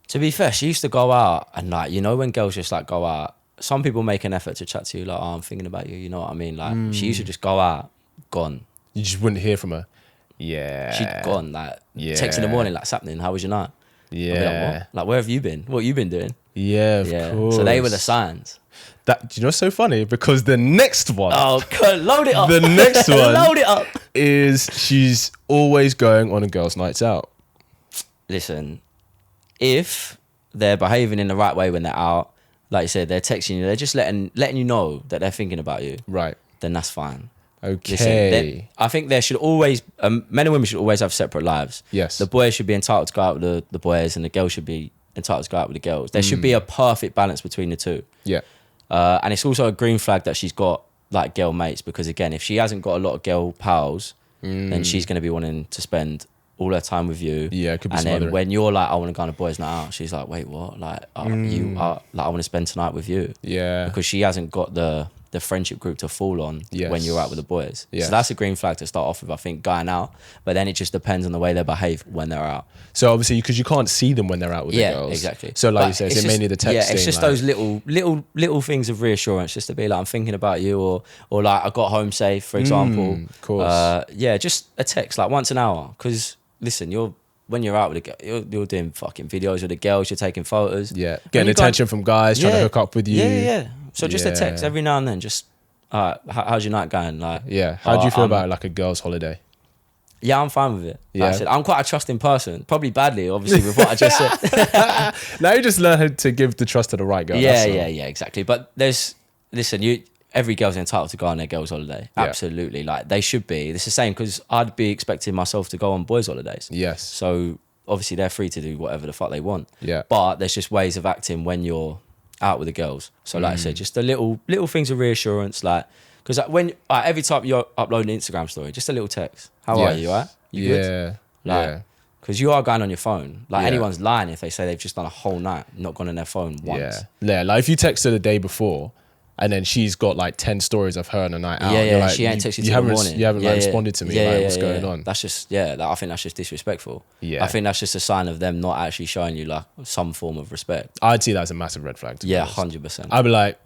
To be fair, she used to go out and like, you know, when girls just like go out, some people make an effort to chat to you like, oh, I'm thinking about you, you know what I mean? Like she used to just go out, gone. You just wouldn't hear from her. Yeah. She'd gone, like text in the morning, like, what's happening? How was your night? Yeah. Like, what? Like, where have you been? What have you been doing? Yeah, of course. So they were the signs. That, you know, it's so funny because the next one. Oh, load it up. The next one. Load it up. Is she's always going on a girl's nights out. Listen, if they're behaving in the right way when they're out, like you said, they're texting you, they're just letting you know that they're thinking about you. Right. Then that's fine. Okay. Listen, I think there should always, men and women should always have separate lives. Yes. The boys should be entitled to go out with the boys, and the girls should be entitled to go out with the girls. There should be a perfect balance between the two. Yeah. And it's also a green flag that she's got like girl mates, because again, if she hasn't got a lot of girl pals, then she's going to be wanting to spend all her time with you. Yeah, it could be and smothering. then when you're like, I want to go on a boys' night out, she's like, wait, what? Like, you are like, I want to spend tonight with you. Yeah. Because she hasn't got the friendship group to fall on when you're out with the boys. Yes. So that's a green flag to start off with, I think, going out. But then it just depends on the way they behave when they're out. So obviously, because you can't see them when they're out with the girls. Yeah, exactly. So like you said, it's mainly the texting. Yeah, it's just those little things of reassurance, just to be like, I'm thinking about you, or like, I got home safe, for example. Of course. Yeah, just a text like once an hour. Because listen, when you're out with a girl, you're doing fucking videos with the girls, you're taking photos. Yeah, getting attention from guys, trying to hook up with you. Yeah. So just a text every now and then, just, how's your night going? Like, yeah. How do you feel about like a girl's holiday? Yeah, I'm fine with it. Yeah. Like I said, I'm quite a trusting person. Probably badly, obviously, with what I just said. Now you just learn to give the trust to the right girl. Yeah, exactly. But every girl's entitled to go on their girls' holiday. Yeah. Absolutely. Like, they should be. It's the same, because I'd be expecting myself to go on boys' holidays. Yes. So obviously they're free to do whatever the fuck they want. Yeah. But there's just ways of acting when you're out with the girls. So like I said, just the little things of reassurance, like, because every time you upload an Instagram story, just a little text. How are you, right? You good? Like, because you are going on your phone. Like, anyone's lying if they say they've just done a whole night, not gone on their phone once. Yeah, like if you text her the day before, and then she's got like 10 stories of her on a night out. Yeah, like, she ain't texted you till the morning. You haven't responded to me. What's going on? That's just, I think that's just disrespectful. Yeah. I think that's just a sign of them not actually showing you like some form of respect. I'd see that as a massive red flag. Yeah, 100%. I'd be like,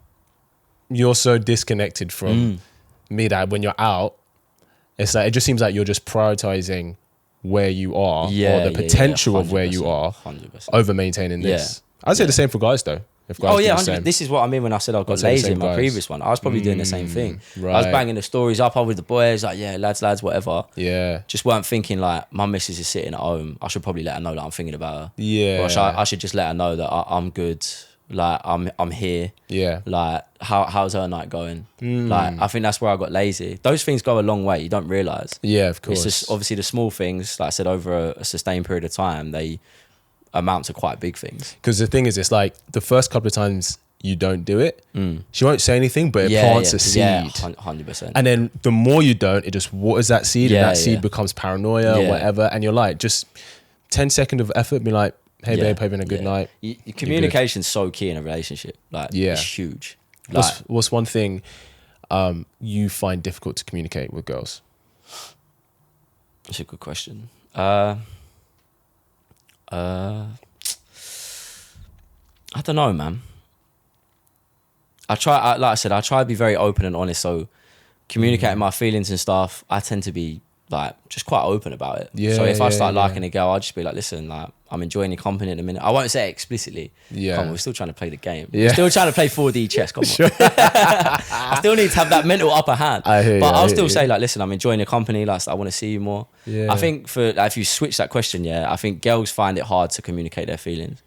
you're so disconnected from me that when you're out, it's like, it just seems like you're just prioritizing where you are or the potential of where you are 100%. over maintaining this. I'd say the same for guys though. If guys do the same. This is what I mean when I said I got lazy in my previous one. I was probably doing the same thing. Right. I was banging the stories up with the boys, like, yeah, lads, whatever. Yeah. Just weren't thinking like, my missus is sitting at home. I should probably let her know that I'm thinking about her. Yeah. Or I should just let her know that I'm good. Like, I'm here. Yeah. Like, how's her night going? Like, I think that's where I got lazy. Those things go a long way. You don't realise. Yeah, of course. It's just obviously the small things, like I said, over a sustained period of time, they amount to quite big things. Because the thing is, it's like the first couple of times you don't do it, she won't say anything, but it plants a seed. Yeah, 100%. And then the more you don't, it just waters that seed, and that seed becomes paranoia or whatever. And you're like, just 10 seconds of effort, be like, hey babe, having a good night. Communication's so key in a relationship. Like, it's huge. Like, what's one thing you find difficult to communicate with girls? That's a good question. I don't know, man. I try to be very open and honest. So communicating my feelings and stuff, I tend to be like just quite open about it. Yeah. So if I start liking a girl, I'll just be like, listen, like, I'm enjoying your company in a minute. I won't say it explicitly. Yeah. Come on, we're still trying to play the game. Yeah. We're still trying to play 4D chess. Come on. I still need to have that mental upper hand. I'll still say like, listen, I'm enjoying your company. Like, I want to see you more. Yeah. I think if you switch that question, I think girls find it hard to communicate their feelings.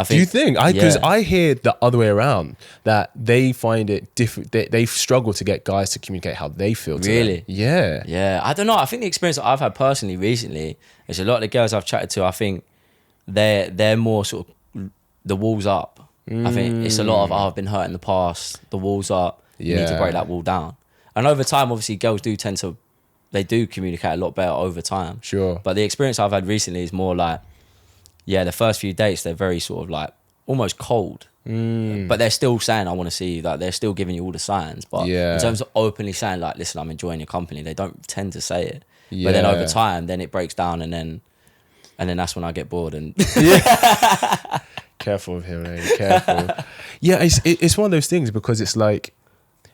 Do you think? Because I hear the other way around, that they find it different. They struggle to get guys to communicate how they feel to them. Yeah. Yeah. I don't know. I think the experience that I've had personally recently is a lot of the girls I've chatted to, I think they're more sort of the walls up. I think it's a lot of, I've been hurt in the past, the walls up. You need to break that wall down. And over time, obviously, girls do they do communicate a lot better over time. Sure. But the experience I've had recently is more like, the first few dates, they're very sort of like almost cold. But they're still saying, I want to see you. Like, they're still giving you all the signs. But in terms of openly saying, like, listen, I'm enjoying your company, they don't tend to say it. But then over time, then it breaks down, and then that's when I get bored. And Careful of him, man. Careful. It's one of those things, because it's like,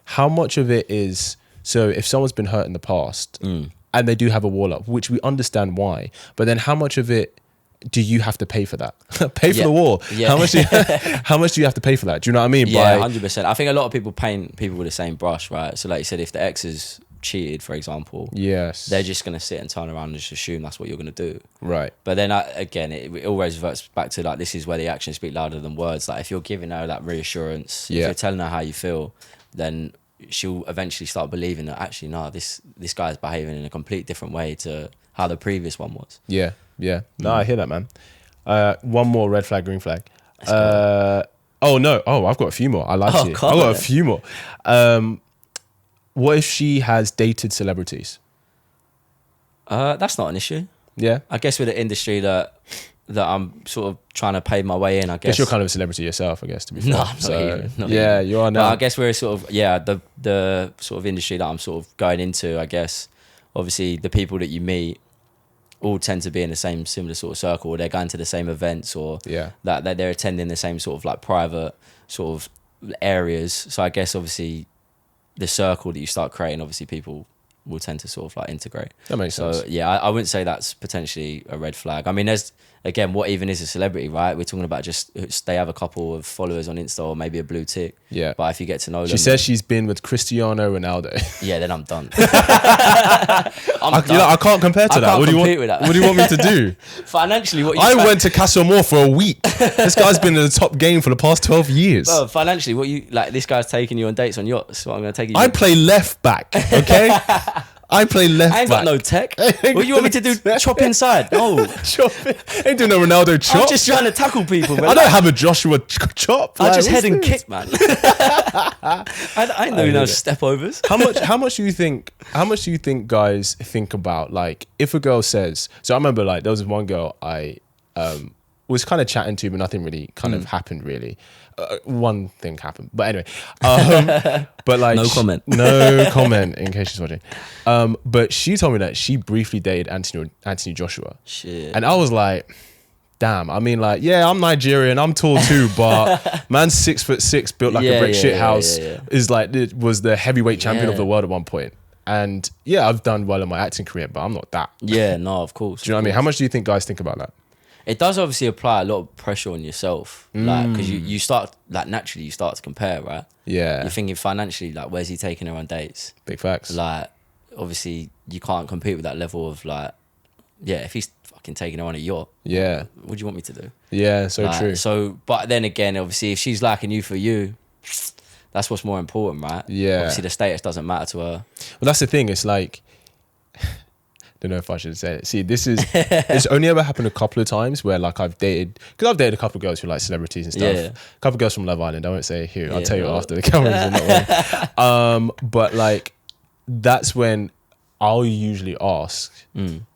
how much of it is, so if someone's been hurt in the past and they do have a wall up, which we understand why, but then how much of it do you have to pay for that? Pay for the wall. Yeah. How much do you have to pay for that? Do you know what I mean? Yeah, 100%. I think a lot of people paint people with the same brush, right? So like you said, if the ex is cheated, for example, yes, they're just going to sit and turn around and just assume that's what you're going to do. Right. But then again, it always reverts back to like, this is where the actions speak louder than words. Like, if you're giving her that reassurance, if you're telling her how you feel, then she'll eventually start believing that actually, no, this guy's behaving in a complete different way to how the previous one was. Yeah. No, I hear that, man. One more red flag, green flag. I've got a few more. I like you. I've got a few more. What if she has dated celebrities? That's not an issue. Yeah. I guess with the industry that I'm sort of trying to pay my way in, I guess. You're kind of a celebrity yourself, I guess, to be fair. No, not even. You are now. But I guess we're sort of, the sort of industry that I'm sort of going into, I guess. Obviously, the people that you meet all tend to be in the same similar sort of circle, or they're going to the same events, or that they're attending the same sort of like private sort of areas. So I guess obviously the circle that you start creating, obviously people will tend to sort of like integrate. That makes sense. So I wouldn't say that's potentially a red flag. I mean, there's, again, what even is a celebrity, right? We're talking about just they have a couple of followers on Insta or maybe a blue tick. Yeah. But if you get to know them, she says she's been with Cristiano Ronaldo. Yeah, then I'm done. I can't compare to that. What do you want me to do? Financially, went to Castle Moore for a week. This guy's been in the top game for the past 12 years. Well, financially, this guy's taking you on dates on yachts. So I'm going to take you. I play left back, okay? I play left back. I ain't got no tech. What you want me to do? Chop inside? No. Ain't doing no Ronaldo chop. I'm just trying to tackle people, man. I don't have a Joshua chop. I just head and kick, man. I ain't doing no step overs. How much do you think guys think about, like, if a girl says, so I remember like there was one girl I was kind of chatting to, but nothing really kind of happened really. One thing happened, but anyway, but like no comment in case she's watching. But she told me that she briefly dated Anthony Joshua. Shit. And I was like, damn. I mean, like, yeah, I'm Nigerian, I'm tall too, but man's 6'6", built like a brick shit house. Is like, it was the heavyweight champion of the world at one point. And yeah, I've done well in my acting career, but I'm not that. Yeah, no, of course. Do you know what I mean? How much do you think guys think about that? It does obviously apply a lot of pressure on yourself, like because you start like naturally you start to compare, right? Yeah. You're thinking financially, like where's he taking her on dates? Big facts. Like obviously you can't compete with that level of like, yeah, if he's fucking taking her on a yacht, Yeah. what do you want me to do? Yeah, so Like, true. So, but then again, obviously, if she's liking you for you, that's what's more important, right? Yeah. Obviously, the status doesn't matter to her. Well, that's the thing. It's like, don't know if I should say it. See, it's only ever happened a couple of times where like I've dated a couple of girls who are like celebrities and stuff. Yeah. A couple of girls from Love Island. I won't say who. I'll Yeah, tell you no. after the cameras are not on. But like, that's when I'll usually ask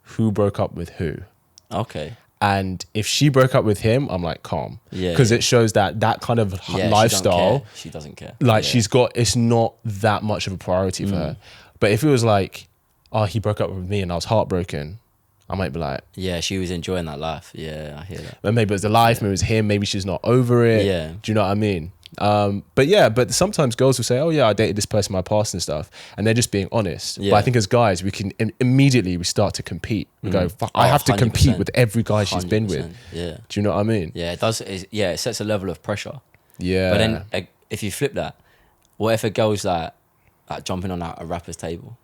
who broke up with who. Okay. And if she broke up with him, I'm like, calm. Yeah. Because it shows that kind of lifestyle. She doesn't care. Like it's not that much of a priority for her. But if it was like, oh, he broke up with me and I was heartbroken, I might be like, yeah, she was enjoying that life. Yeah, I hear that. but maybe it was the life, maybe it was him, maybe she's not over it. Yeah. Do you know what I mean? But sometimes girls will say, oh yeah, I dated this person in my past and stuff, and they're just being honest. Yeah. But I think as guys, we can immediately we start to compete. We go, fuck, I have to compete 100%. with every guy she's been with. Yeah. Do you know what I mean? Yeah, it does. It sets a level of pressure. Yeah. But then if you flip that, what if a girl's like jumping on a rapper's table?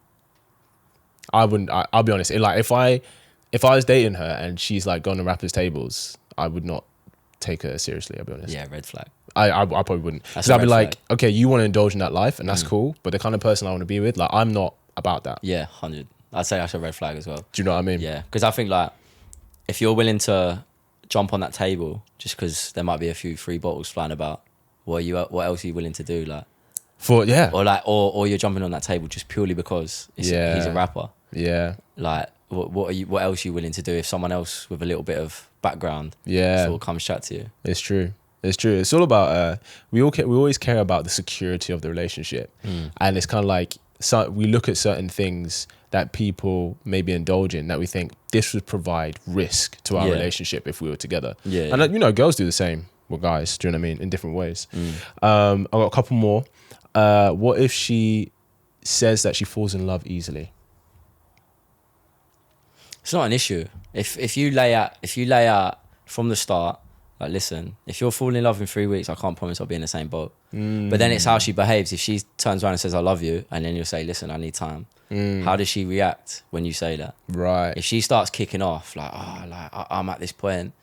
I wouldn't. I'll be honest. If I was dating her and she's like gone to rappers' tables, I would not take her seriously. I'll be honest. Yeah, red flag. I probably wouldn't. Because a I'd be red like, flag. okay, you want to indulge in that life, and that's cool. But the kind of person I want to be with, like, I'm not about that. Yeah, 100. I'd say that's a red flag as well. Do you know what I mean? Yeah, because I think like if you're willing to jump on that table just because there might be a few free bottles flying about, what else are you willing to do? Like, or you're jumping on that table just purely because he's a rapper. Yeah. Like, what else are you willing to do if someone else with a little bit of background sort of comes chat to you? It's true. It's all about we always care about the security of the relationship, and it's kind of like we look at certain things that people maybe indulge in that we think this would provide risk to our relationship if we were together. Yeah. And girls do the same with guys. Do you know what I mean? In different ways. I've got a couple more. What if she says that she falls in love easily? It's not an issue. If you lay out from the start, like, listen, if you're falling in love in 3 weeks, I can't promise I'll be in the same boat. But then it's how she behaves. If she turns around and says, I love you, and then you'll say, listen, I need time. How does she react when you say that? Right. If she starts kicking off, like, I'm at this point,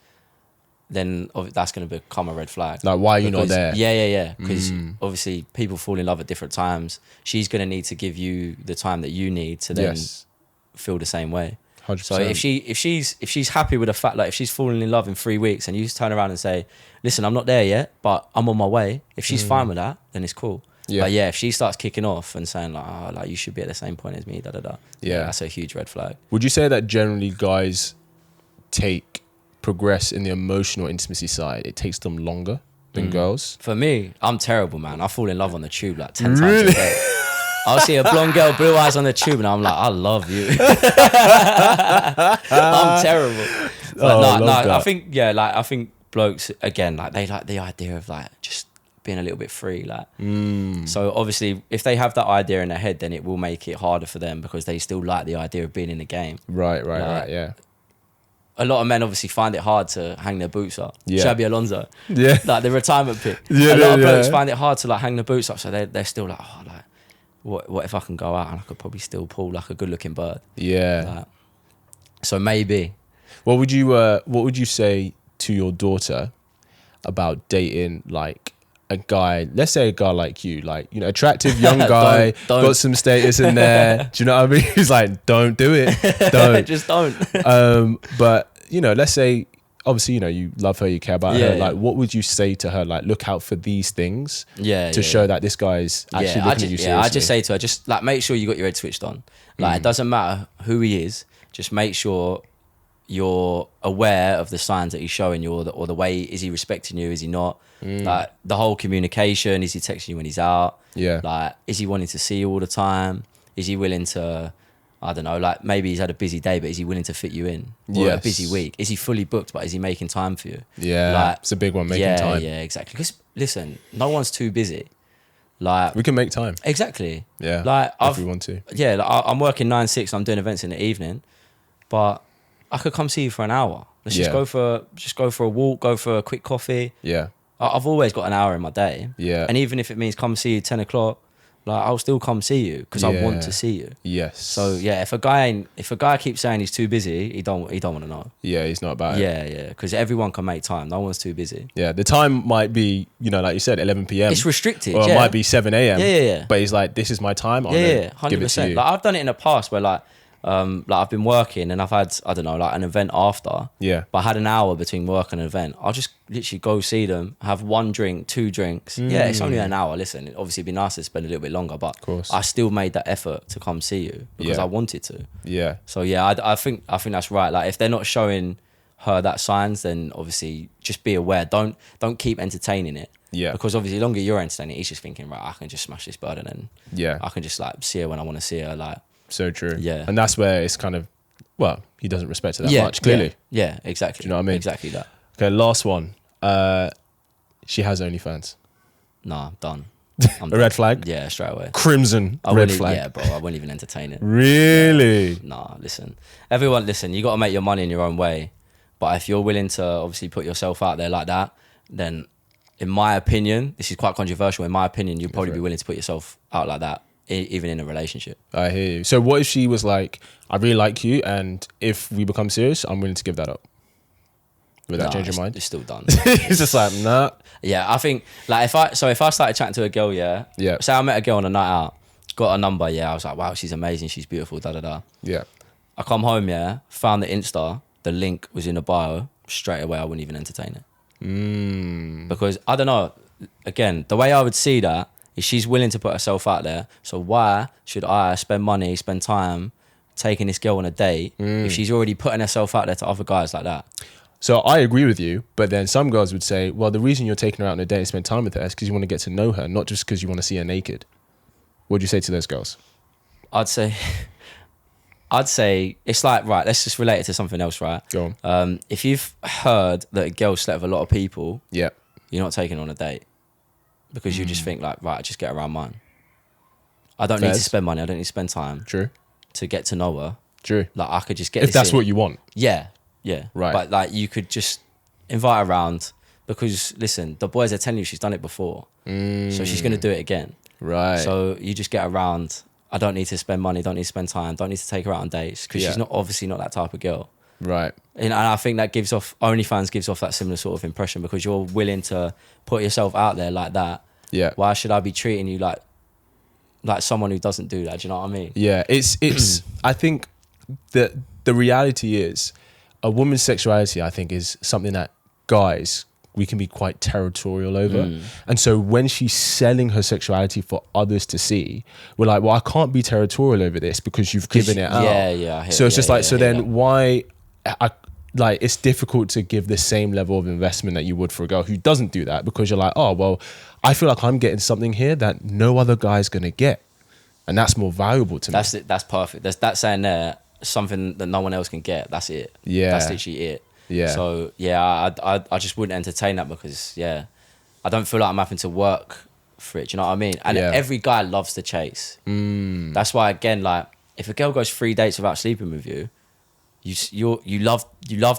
then that's going to become a red flag. Like, why are you not there? Yeah. Because obviously people fall in love at different times. She's going to need to give you the time that you need to then feel the same way. 100%. So if she's happy with the fact, like if she's falling in love in 3 weeks and you turn around and say, listen, I'm not there yet, but I'm on my way. If she's fine with that, then it's cool. Yeah. But yeah, if she starts kicking off and saying like you should be at the same point as me, that's a huge red flag. Would you say that generally guys progress in the emotional intimacy side? It takes them longer than girls? For me, I'm terrible, man. I fall in love on the tube like 10 times a day. I'll see a blonde girl, blue eyes on the tube, and I'm like, I love you. I'm terrible. But I think blokes, again, like they like the idea of like just being a little bit free, like. So obviously, if they have that idea in their head, then it will make it harder for them because they still like the idea of being in the game. Right, yeah. A lot of men obviously find it hard to hang their boots up. Yeah. Shabby Alonso. Yeah. Like the retirement pick. Yeah, a lot of blokes find it hard to like hang the boots up, so they're still like, what if I can go out and I could probably still pull like a good looking bird? Yeah. Like, so maybe. What would you say to your daughter about dating like a guy, let's say a guy like you, like, you know, attractive young guy, don't. got some status in there. Do you know what I mean? He's like, don't do it. Don't. Just don't. But, you know, let's say, obviously, you know, you love her, you care about her. Like, what would you say to her? Like, look out for these things to show that this guy's actually looking at you seriously. I just say to her, just like, make sure you got your head switched on. Like, it doesn't matter who he is. Just make sure you're aware of the signs that he's showing you, or the way, is he respecting you? Is he not? Like the whole communication, is he texting you when he's out? Yeah. Like, is he wanting to see you all the time? Is he willing to, I don't know, like maybe he's had a busy day, but is he willing to fit you in? Or a busy week? Is he fully booked, but is he making time for you? Yeah, like, it's a big one, making time. Yeah, exactly. Because listen, no one's too busy. Like we can make time. Exactly. Yeah. Like if we want to. Yeah, like I'm working 9-6. I'm doing events in the evening, but I could come see you for an hour. Let's just go for a walk, go for a quick coffee. Yeah. I've always got an hour in my day. Yeah. And even if it means come see you 10 o'clock, like I'll still come see you because I want to see you. Yes. So yeah, if a guy keeps saying he's too busy, he don't want to know. Yeah, he's not about it. Yeah, because everyone can make time. No one's too busy. Yeah, the time might be, like you said, 11 p.m. It's restricted. Or it might be 7 a.m. Yeah. But he's like, this is my time. I'm yeah, 100%. give it to you. Like I've done it in the past where like I've been working and I've had, I don't know, like an event after. Yeah. But I had an hour between work and an event. I'll just literally go see them, have 1 drink, 2 drinks. Yeah, it's only an hour. Listen, obviously it'd be nice to spend a little bit longer, but of course. I still made that effort to come see you because I wanted to. Yeah. So yeah, I think that's right. Like if they're not showing her that signs, then obviously just be aware. Don't keep entertaining it. Yeah. Because obviously the longer you're entertaining it, he's just thinking, right, I can just smash this bird and then I can just like see her when I want to see her. Like so true. Yeah. And that's where it's kind of, well, he doesn't respect her that much, clearly. Yeah, exactly. Do you know what I mean? Exactly that. Okay, last one. She has OnlyFans. Nah, done. A red flag? Yeah, straight away. Crimson red flag. Yeah, bro, I wouldn't even entertain it. Really? Yeah. Nah, listen. Everyone, listen, you got to make your money in your own way. But if you're willing to obviously put yourself out there like that, then in my opinion, this is quite controversial, in my opinion, you'd probably be willing to put yourself out like that, even in a relationship. I hear you. So what if she was like, I really like you, and if we become serious, I'm willing to give that up? Would that change your mind? It's still done. It's just like, nah. Yeah, I think like if I started chatting to a girl, say I met a girl on a night out, got a number, I was like, wow, she's amazing, she's beautiful, Yeah. I come home, found the Insta, the link was in the bio, straight away I wouldn't even entertain it. Because I don't know, again, the way I would see that is she's willing to put herself out there, so why should I spend money, spend time taking this girl on a date if she's already putting herself out there to other guys like that? So I agree with you, but then some girls would say, well, the reason you're taking her out on a date and spend time with her is because you want to get to know her, not just because you want to see her naked. What would you say to those girls? I'd say it's like, right, let's just relate it to something else, right? Go on. If you've heard that a girl slept with a lot of people, you're not taking her on a date because you just think like, right, just get around mine. I don't need to spend money. I don't need to spend time. True. To get to know her. True. Like I could just get if that's what you want. Yeah. Right. But like you could just invite her around because listen, the boys are telling you she's done it before, so she's gonna do it again. Right. So you just get around. I don't need to spend money. Don't need to spend time. Don't need to take her out on dates because she's obviously not that type of girl. Right. And I think that OnlyFans gives off that similar sort of impression because you're willing to put yourself out there like that. Yeah. Why should I be treating you like someone who doesn't do that? Do you know what I mean? Yeah. It's. I think the reality is, a woman's sexuality, I think, is something that guys, we can be quite territorial over. And so when she's selling her sexuality for others to see, we're like, well, I can't be territorial over this because you've given it out. Yeah. So it's just like, so then why, it's difficult to give the same level of investment that you would for a girl who doesn't do that because you're like, oh, well, I feel like I'm getting something here that no other guy's going to get. And that's more valuable to me. That's it. That's perfect. That's saying there, something that no one else can get. That's it. Yeah. That's literally it. Yeah. So yeah, I just wouldn't entertain that because I don't feel like I'm having to work for it. Do you know what I mean? And every guy loves to chase. That's why again, like if a girl goes 3 dates without sleeping with you, you love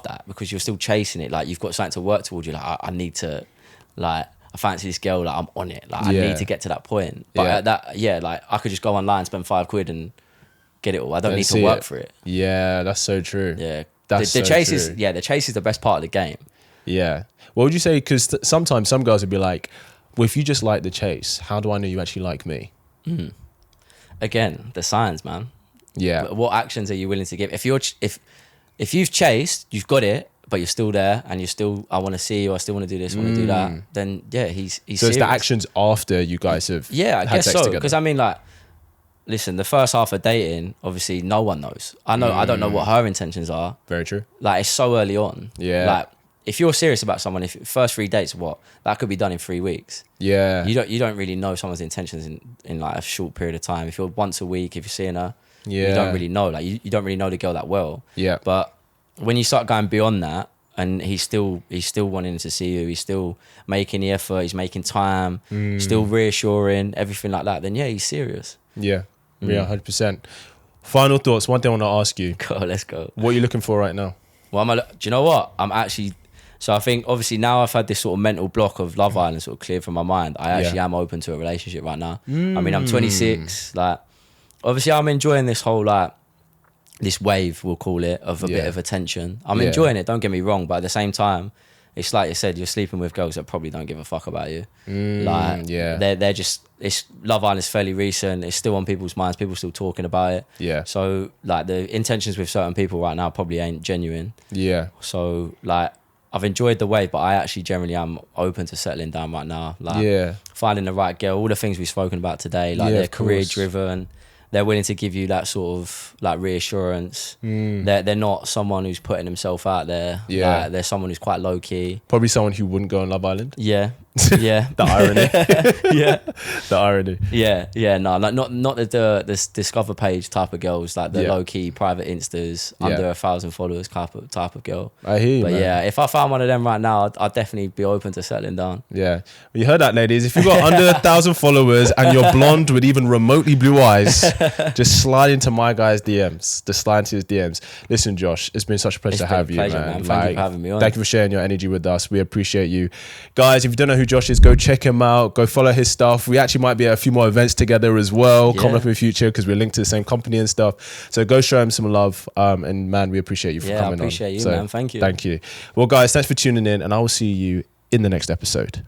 that because you're still chasing it. Like you've got something to work towards. You're like, I need to, like, I fancy this girl. Like I'm on it. Like I need to get to that point. But like I could just go online, spend £5 and get it all. I don't need to work for it. Yeah, that's so true. Yeah. That's the so chase true. the chase is the best part of the game. Yeah. What would you say? Because sometimes some girls would be like, well, if you just like the chase, how do I know you actually like me? Again, the signs, man. Yeah. What actions are you willing to give? If you've chased, you've got it, but you're still there and you're still, I want to see you, I still want to do this, I want to do that, then he's so serious. It's the actions after you guys have I had guess sex so. together. Because I mean, like, listen, the first half of dating, obviously no one knows. I don't know what her intentions are. Very true. Like it's so early on. Yeah. Like if you're serious about someone, if first 3 dates, that could be done in 3 weeks. Yeah. You don't really know someone's intentions in like a short period of time. If you're once a week, if you're seeing her, you don't really know. Like you don't really know the girl that well. Yeah. But when you start going beyond that, and he's still wanting to see you. He's still making the effort. He's making time. Still reassuring, everything like that. Then yeah, he's serious. Yeah, 100%. Final thoughts. One thing I want to ask you. Go, let's go. What are you looking for right now? Well, do you know what? I'm actually. So I think obviously now I've had this sort of mental block of Love Island sort of cleared from my mind. I actually am open to a relationship right now. I mean, I'm 26. Like, obviously I'm enjoying this whole like this wave, we'll call it, of a bit of attention. I'm enjoying it. Don't get me wrong, but at the same time, it's like you said, you're sleeping with girls that probably don't give a fuck about you. They're just. It's Love Island is fairly recent. It's still on people's minds. People still talking about it. Yeah. So like the intentions with certain people right now probably ain't genuine. Yeah. So like. I've enjoyed the wave, but I actually generally am open to settling down right now. Like finding the right girl, all the things we've spoken about today, like they're career driven. They're willing to give you that sort of like reassurance. They're not someone who's putting himself out there. Yeah. Like, they're someone who's quite low key. Probably someone who wouldn't go on Love Island. Yeah. Yeah. The irony. Yeah. The irony. Yeah. Yeah. No, like not the Discover page type of girls, like the low key private Instas, under 1,000 followers type of girl. I hear you, But man. yeah, if I found one of them right now, I'd definitely be open to settling down. Yeah. Well, you heard that, ladies. If you've got under 1,000 followers and you're blonde with even remotely blue eyes, just slide into my guy's DMs. Just slide into his DMs. Listen, Josh, it's been such a pleasure to have you, man. Thank you for having me on. Thank you for sharing your energy with us. We appreciate you. Guys, if you don't know who Josh is, go check him out. Go follow his stuff. We actually might be at a few more events together as well, coming up in the future because we're linked to the same company and stuff. So go show him some love. And man, we appreciate you for coming on. I appreciate you, man. Thank you. Thank you. Well, guys, thanks for tuning in, and I will see you in the next episode.